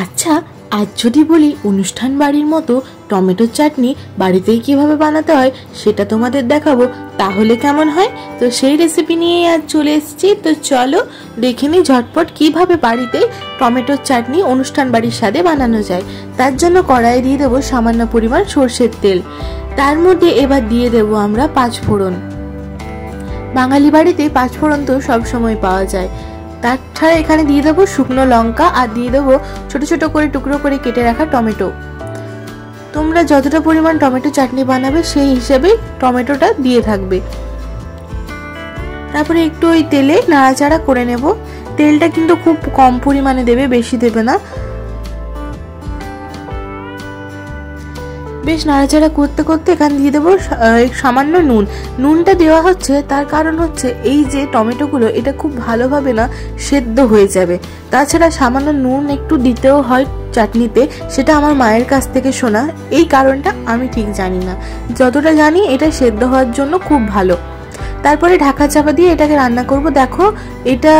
আচ্ছা, আজ যদি বলি অনুষ্ঠান বাড়ির মতো টমেটোর চাটনি বাড়িতেই কিভাবে বানাতে হয় সেটা তোমাদের দেখাবো, তাহলে কেমন হয়? তো সেই রেসিপি নিয়ে আজ চলে এসেছি। তো চলো দেখে নিই ঝটপট কিভাবে বাড়িতে টমেটোর চাটনি অনুষ্ঠান বাড়ির স্বাদে বানানো যায়। তার জন্য কড়াইয়ে দিয়ে দেবো সামান্য পরিমাণ সর্ষের তেল। তার মধ্যে এবার দিয়ে দেবো আমরা পাঁচফোড়ন। বাঙালি বাড়িতে পাঁচফোড়ন তো সবসময় পাওয়া যায়। তাছাড়া এখানে দিয়ে দেবো শুকনো লঙ্কা আর দিয়ে দেবো ছোট ছোট করে টুকরো করে কেটে রাখা টমেটো। তোমরা যতটা পরিমাণ টমেটো চাটনি বানাবে সেই হিসেবে টমেটোটা দিয়ে থাকবে। তারপরে একটু ওই তেলে নাড়াচাড়া করে নেব। তেলটা কিন্তু খুব কম পরিমাণে দেবে, বেশি দেবে না। বেশ নাড়াচাড়া করতে করতে এখানে দিয়ে দেবো সামান্য নুন। নুনটা দেওয়া হচ্ছে তার কারণ হচ্ছে এই যে টমেটোগুলো এটা খুব ভালোভাবে না সেদ্ধ হয়ে যাবে। তাছাড়া সামান্য নুন একটু দিতেও হয় চাটনিতে, সেটা আমার মায়ের কাছ থেকে শোনা। এই কারণটা আমি ঠিক জানি না, যতটা জানি এটা সেদ্ধ হওয়ার জন্য খুব ভালো। তারপরে ঢাকা চাপা দিয়ে এটাকে রান্না করব। দেখো এটা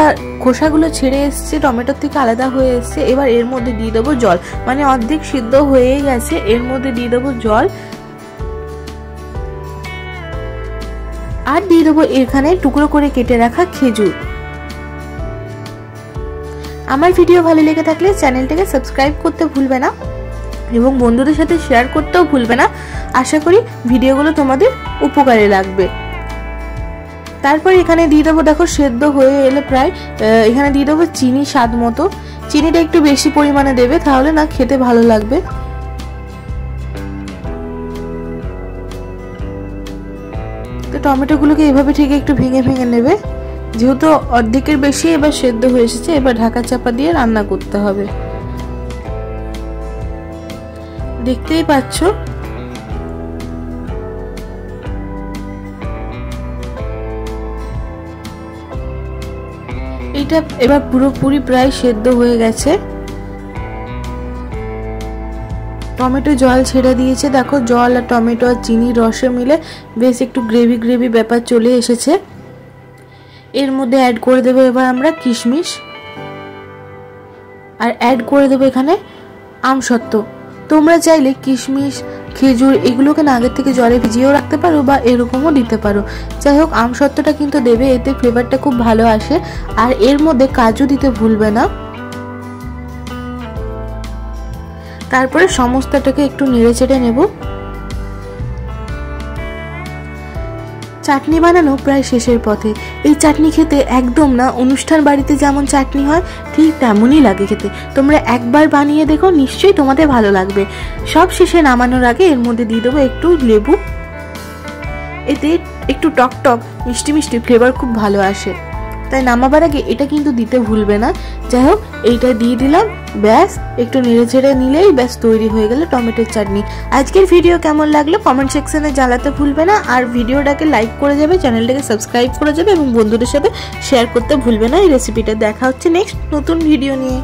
খোসাগুলো ছেড়ে এসছে, টমেটোর থেকে আলাদা হয়ে এসছে। এবার এর মধ্যে দিয়ে দেবো জল, মানে অর্ধেক সিদ্ধ হয়ে গেছে। এর মধ্যে দিয়ে দেবো জল আর দিয়ে দেবো এখানে টুকরো করে কেটে রাখা খেজুর। আমার ভিডিও ভালো লেগে থাকলে চ্যানেলটাকে সাবস্ক্রাইব করতে ভুলবে না এবং বন্ধুদের সাথে শেয়ার করতেও ভুলবে না। আশা করি ভিডিওগুলো তোমাদের উপকারে লাগবে। তারপর এখানে দিয়ে দেবো, দেখো সেদ্ধ হয়ে এলে প্রায়, এখানে দিয়ে দেবো চিনি স্বাদ মতো। চিনিটা একটু বেশি পরিমাণে দেবে, তাহলে না খেতে ভালো লাগবে। তো টমেটোগুলোকে এভাবে ঠিক একটু ভেঙে ভেঙে নেবে। যেহেতু অর্ধেকের বেশি এবার সেদ্ধ হয়ে এসেছে, এবার ঢাকা চাপা দিয়ে রান্না করতে হবে। দেখতেই পাচ্ছ এটা এবার পুরোপুরি প্রায় সেদ্ধ হয়ে গেছে। টমেটো জল ছেড়ে দিয়েছে। দেখো জল আর টমেটো আর চিনির রসে মিলে বেশ একটু গ্রেভি গ্রেভি ব্যাপার চলে এসেছে। এর মধ্যে অ্যাড করে দেবো এবার আমরা কিশমিশ, আর অ্যাড করে দেবো এখানে আমসত্ত্ব। তোমরা চাইলে কিশমিশ খেজুর এগুলোকে না আগের থেকে জলে ভিজিয়েও রাখতে পারো বা এরকমও দিতে পারো। যাই হোক আমসত্ত্বটা কিন্তু দেবে, এতে ফ্লেভারটা খুব ভালো আসে। আর এর মধ্যে কাজু দিতে ভুলবে না। তারপরে সমস্তটাকে একটু নেড়ে চেড়ে নেব। চাটনি বানানো প্রায় শেষের পথে। এই চাটনি খেতে একদম না অনুষ্ঠান বাড়িতে যেমন চাটনি হয় ঠিক তেমনই লাগে খেতে। তোমরা একবার বানিয়ে দেখো, নিশ্চয়ই তোমাদের ভালো লাগবে। সব শেষে নামানোর আগে এর মধ্যে দিয়ে দেবো একটু লেবু। এতে একটু টক টক মিষ্টি মিষ্টি ফ্লেভার খুব ভালো আসে, তাই নামাবার আগে এটা কিন্তু দিতে ভুলবে না। যাই হোক এইটা দিয়ে দিলাম, ব্যাস একটু নেড়ে ছেড়ে নিলেই ব্যাস তৈরি হয়ে গেল টমেটোর চাটনি। আজকের ভিডিও কেমন লাগলো কমেন্ট সেকশনে জানাতে ভুলবে না। আর ভিডিওটাকে লাইক করে যাবে, চ্যানেলটাকে সাবস্ক্রাইব করে যাবে এবং বন্ধুদের সাথে শেয়ার করতে ভুলবে না এই রেসিপিটা। দেখা হচ্ছে নেক্সট নতুন ভিডিও নিয়ে।